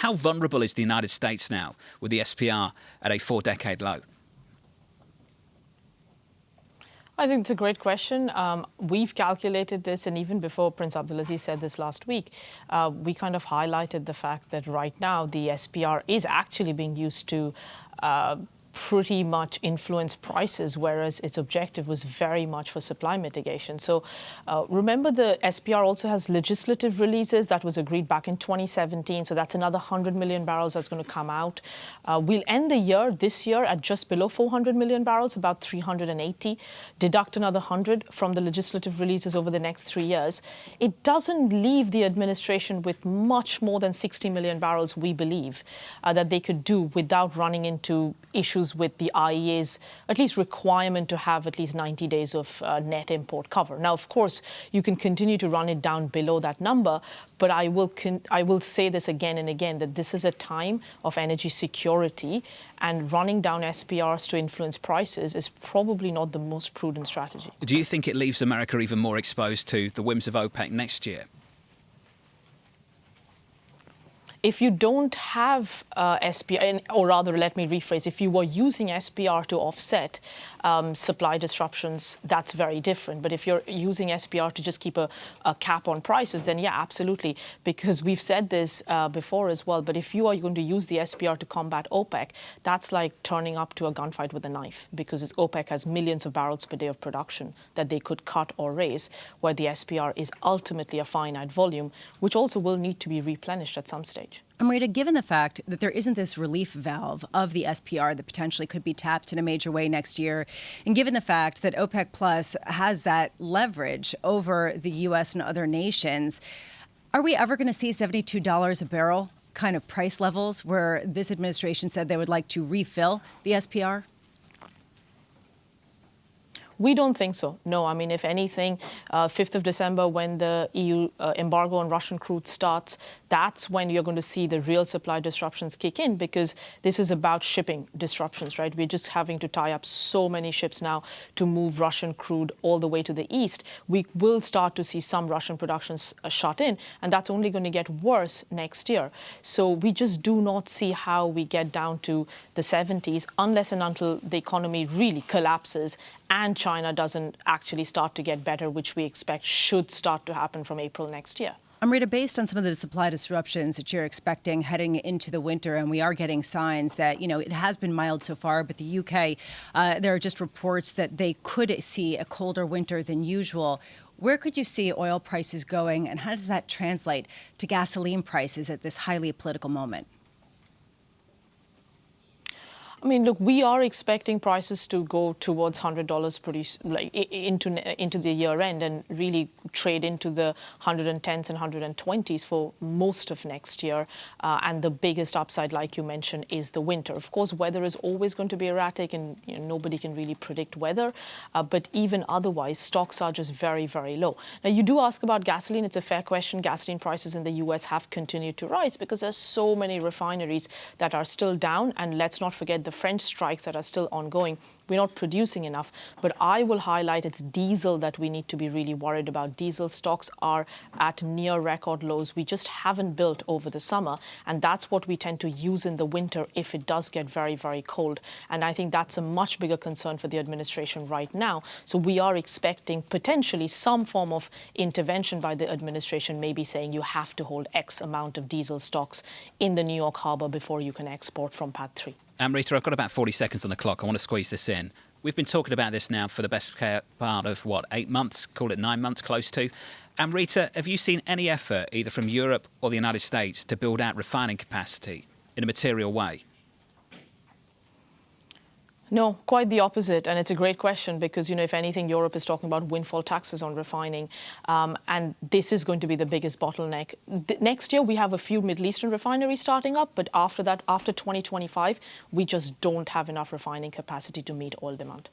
How vulnerable is the United States now with the SPR at a 4-decade low? I think it's a great question. We've calculated this, and even before Prince Abdulaziz said this last week, we kind of highlighted the fact that right now the SPR is actually being used to pretty much influence prices, whereas its objective was very much for supply mitigation. So remember, the SPR also has legislative releases that was agreed back in 2017. So that's another 100 million barrels that's going to come out. We'll end the year this year at just below 400 million barrels, about 380. Deduct another 100 from the legislative releases over the next 3 years. It doesn't leave the administration with much more than 60 million barrels, we believe, that they could do without running into issues with the IEA's at least requirement to have at least 90 days of net import cover. Now, of course, you can continue to run it down below that number, but I will say this again and again, that this is a time of energy security, and running down SPRs to influence prices is probably not the most prudent strategy. Do you think it leaves America even more exposed to the whims of OPEC next year? If you don't have SPR, or rather, let me rephrase, if you were using SPR to offset supply disruptions, that's very different. But if you're using SPR to just keep a cap on prices, then yeah, absolutely. Because we've said this before as well, but if you are going to use the SPR to combat OPEC, that's like turning up to a gunfight with a knife, because OPEC has millions of barrels per day of production that they could cut or raise, where the SPR is ultimately a finite volume, which also will need to be replenished at some stage. Amrita, given the fact that there isn't this relief valve of the SPR that potentially could be tapped in a major way next year, and given the fact that OPEC Plus has that leverage over the U.S. and other nations, are we ever going to see $72 a barrel kind of price levels where this administration said they would like to refill the SPR? We don't think so. No, I mean, if anything, 5th of December, when the EU embargo on Russian crude starts, that's when you're going to see the real supply disruptions kick in, because this is about shipping disruptions, right? We're just having to tie up so many ships now to move Russian crude all the way to the east. We will start to see some Russian productions shut in, and that's only going to get worse next year. So we just do not see how we get down to the 70s unless and until the economy really collapses and China doesn't actually start to get better, which we expect should start to happen from April next year. Amrita, based on some of the supply disruptions that you're expecting heading into the winter, and we are getting signs that, it has been mild so far, but the UK, there are just reports that they could see a colder winter than usual. Where could you see oil prices going, and how does that translate to gasoline prices at this highly political moment? I mean, look, we are expecting prices to go towards $100 into the year end, and really trade into the 110s and 120s for most of next year. And the biggest upside, like you mentioned, is the winter. Of course, weather is always going to be erratic, and nobody can really predict weather. But even otherwise, stocks are just very, very low. Now, you do ask about gasoline. It's a fair question. Gasoline prices in the U.S. have continued to rise because there's so many refineries that are still down. And let's not forget the French strikes that are still ongoing. We're not producing enough, but I will highlight it's diesel that we need to be really worried about. Diesel stocks are at near record lows. We just haven't built over the summer, and that's what we tend to use in the winter if it does get very, very cold. And I think that's a much bigger concern for the administration right now. So we are expecting potentially some form of intervention by the administration, maybe saying you have to hold X amount of diesel stocks in the New York harbor before you can export from PADD 3. Amrita, I've got about 40 seconds on the clock. I want to squeeze this in. We've been talking about this now for the best part of, 8 months? Call it 9 months, close to. Amrita, have you seen any effort, either from Europe or the United States, to build out refining capacity in a material way? No, quite the opposite. And it's a great question because, if anything, Europe is talking about windfall taxes on refining. And this is going to be the biggest bottleneck. Next year, we have a few Middle Eastern refineries starting up. But after that, after 2025, we just don't have enough refining capacity to meet oil demand.